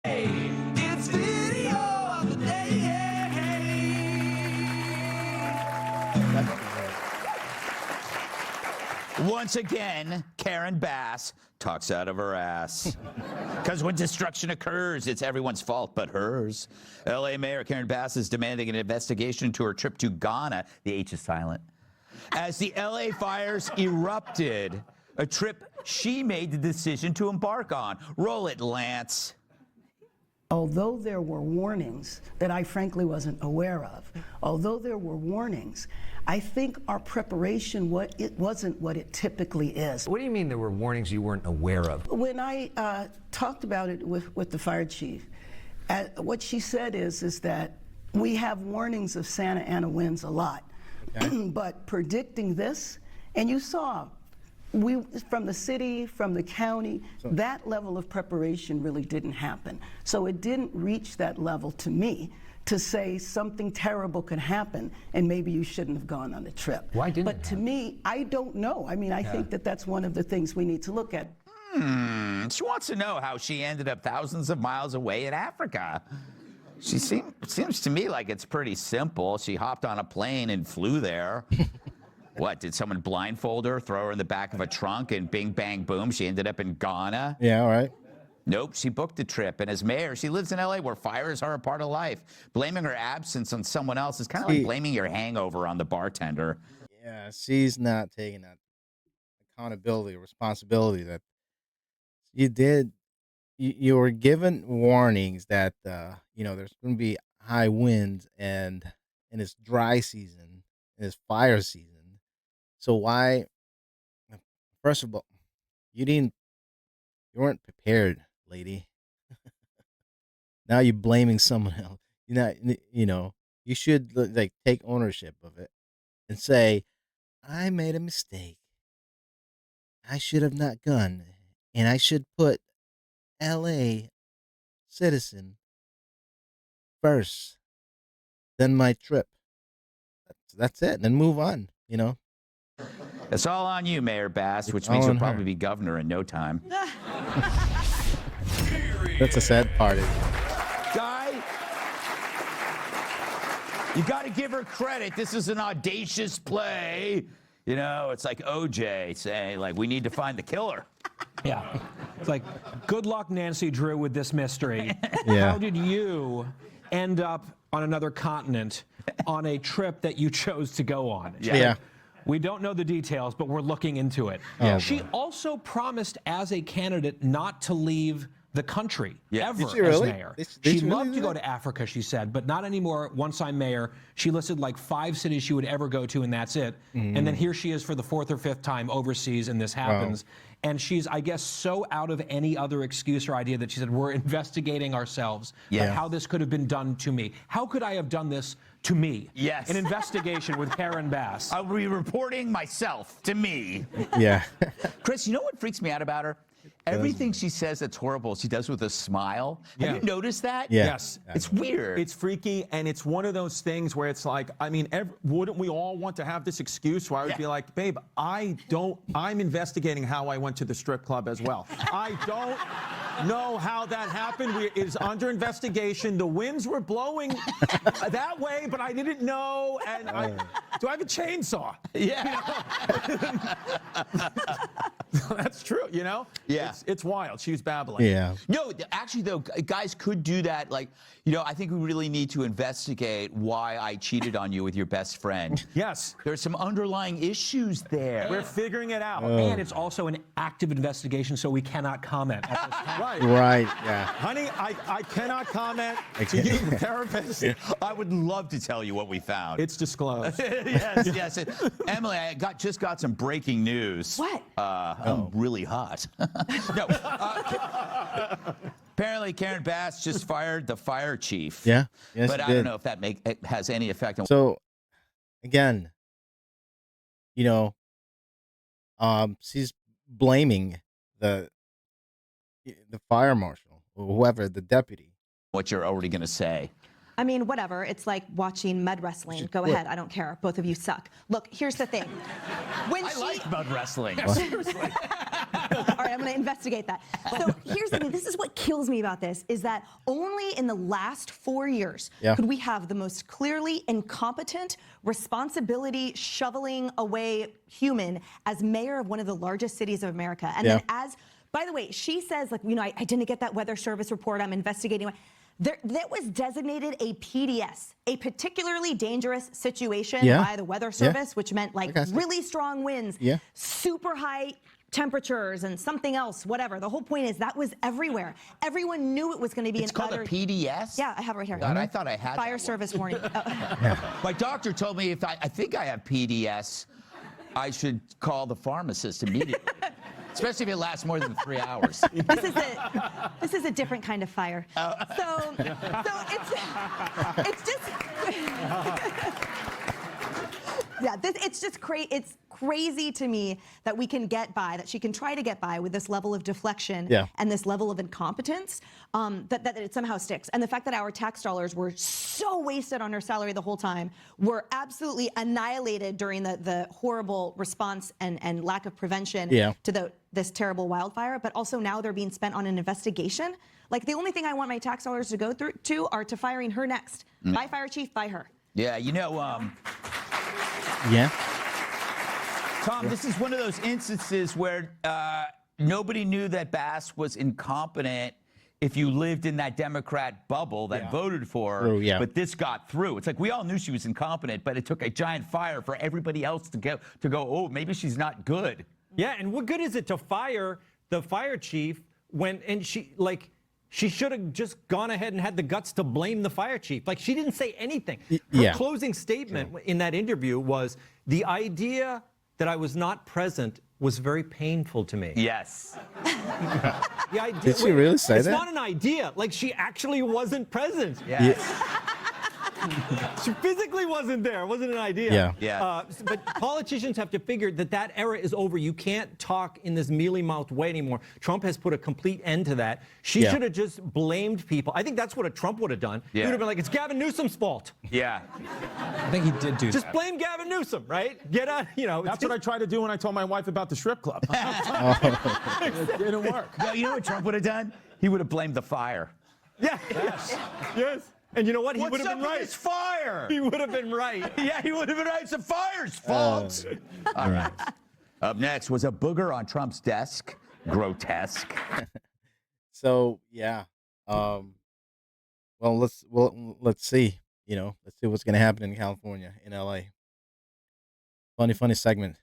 It's video of the day. Once again, Karen Bass talks out of her ass. Because when destruction occurs, it's everyone's fault but hers. L.A. Mayor Karen Bass is demanding an investigation into her trip to Ghana. The H is silent. As the L.A. fires erupted, a trip she made the decision to embark on. Roll it, Lance. Although there were warnings that I frankly wasn't aware of, I think our preparation wasn't what it typically is. What do you mean there were warnings you weren't aware of? When I talked about it with the fire chief, what she said is that we have warnings of Santa Ana winds a lot, okay. But predicting this, and you saw, from the city, from the county, that level of preparation really didn't happen. So it didn't reach that level to me to say something terrible could happen and maybe you shouldn't have gone on the trip. Why didn't But to me, I don't know. I mean, I think that that's one of the things we need to look at. She wants to know how she ended up thousands of miles away in Africa. Seems to me like it's pretty simple. She hopped on a plane and flew there. What, did someone blindfold her, throw her in the back of a trunk, and bing, bang, boom, she ended up in Ghana? Yeah, all right. Nope, she booked a trip, and as mayor, she lives in L.A. where fires are a part of life. Blaming her absence on someone else is kind of like blaming your hangover on the bartender. Yeah, she's not taking that accountability or responsibility that you did. You were given warnings that, there's going to be high winds and it's dry season, and it's fire season. So why, first of all, you weren't prepared, lady. Now you're blaming someone else. You should take ownership of it and say, I made a mistake. I should have not gone, and I should put LA citizen first, then my trip. That's it. Then move on, It's all on you, Mayor Bass, which means you'll probably be governor in no time. That's a sad part. Guy, you got to give her credit. This is an audacious play. It's like OJ saying, we need to find the killer. Yeah. It's like, good luck, Nancy Drew, with this mystery. Yeah. How did you end up on another continent on a trip that you chose to go on? Yeah. We don't know the details, but we're looking into it. Yeah. She also promised as a candidate not to leave the country ever Did she really? as mayor. Did She'd she love really to go to Africa, she said, but not anymore once I'm mayor. She listed 5 cities she would ever go to, and that's it. And then here she is for the 4th or 5th time overseas, and this happens. Wow. And she's, I guess, so out of any other excuse or idea that she said, we're investigating ourselves. Yeah. How this could have been done to me. How could I have done this to me? Yes. An investigation with Karen Bass. I'll be reporting myself to me. Yeah. Chris, you know what freaks me out about her? Everything she says that's horrible, she does with a smile. Have you noticed that? Yeah. Yes. It's weird. It's freaky, and it's one of those things where it's like, wouldn't we all want to have this excuse where I would be like, babe, I'm investigating how I went to the strip club as well. I don't know how that happened. It is under investigation. The winds were blowing that way, but I didn't know. And do I have a chainsaw? Yeah. That's true, Yeah. It's wild. She's babbling. Yeah. No, actually, though, guys could do that. I think we really need to investigate why I cheated on you with your best friend. Yes. There's some underlying issues there. We're figuring it out. And it's also an active investigation, so we cannot comment at this time. Right. Yeah. Honey, I cannot comment to you, the therapist. I would love to tell you what we found. It's disclosed. yes. Emily, I just got some breaking news. What? I'm really hot. No. Apparently, Karen Bass just fired the fire chief. Yeah. Yes, but I don't know if that has any effect on. So, again, she's blaming the fire marshal or whoever, the deputy. What you're already going to say. I mean, whatever. It's like watching mud wrestling. Go ahead. I don't care. Both of you suck. Look, here's the thing. When I like mud wrestling. Seriously. All right, I'm going to investigate that. So here's the thing. This is what kills me about this, is that only in the last 4 years could we have the most clearly incompetent, responsibility shoveling away human as mayor of one of the largest cities of America. And then by the way, she says, like, I didn't get that weather service report. I'm investigating. That was designated a PDS, a particularly dangerous situation by the Weather Service, which meant like really strong winds, super high temperatures, and something else, whatever. The whole point is that was everywhere. Everyone knew it was going to be It's called a PDS? Yeah, I have it right here. God, I thought I had Fire service warning. My doctor told me if I think I have PDS, I should call the pharmacist immediately. Especially if it lasts more than 3 hours. This is a different kind of fire. So it's just it's just it's crazy to me that we can get by, that she can try to get by with this level of deflection and this level of incompetence, that it somehow sticks. And the fact that our tax dollars were so wasted on her salary the whole time, were absolutely annihilated during the horrible response and lack of prevention to this terrible wildfire, but also now they're being spent on an investigation. Like, the only thing I want my tax dollars to go through to are to firing her next. By fire chief, by her. Yeah, Tom, this is one of those instances where nobody knew that Bass was incompetent if you lived in that Democrat bubble that voted for her, but this got through. It's like we all knew she was incompetent, but it took a giant fire for everybody else to go, oh, maybe she's not good. Yeah, and what good is it to fire the fire chief and she should have just gone ahead and had the guts to blame the fire chief. Like, she didn't say anything. Her closing statement in that interview was, the idea that I was not present was very painful to me. Yes. The idea, Did she really say that? It's not an idea. Like, she actually wasn't present. Yes. She physically wasn't there. It wasn't an idea. Yeah. But politicians have to figure that era is over. You can't talk in this mealy-mouthed way anymore. Trump has put a complete end to that. She should have just blamed people. I think that's what Trump would have done. He would have been like, it's Gavin Newsom's fault. Yeah. I think he did do Just blame Gavin Newsom, right? Get out, That's what I tried to do when I told my wife about the strip club. It didn't work. No, you know what Trump would have done? He would have blamed the fire. Yeah. Yes. And you know what? He would have been right. What's up with this fire? He would have been right. Yeah, he would have been right. It's the fire's fault. All right. Up next, was a booger on Trump's desk grotesque? So well, let's see. Let's see what's gonna happen in California, in LA. Funny segment.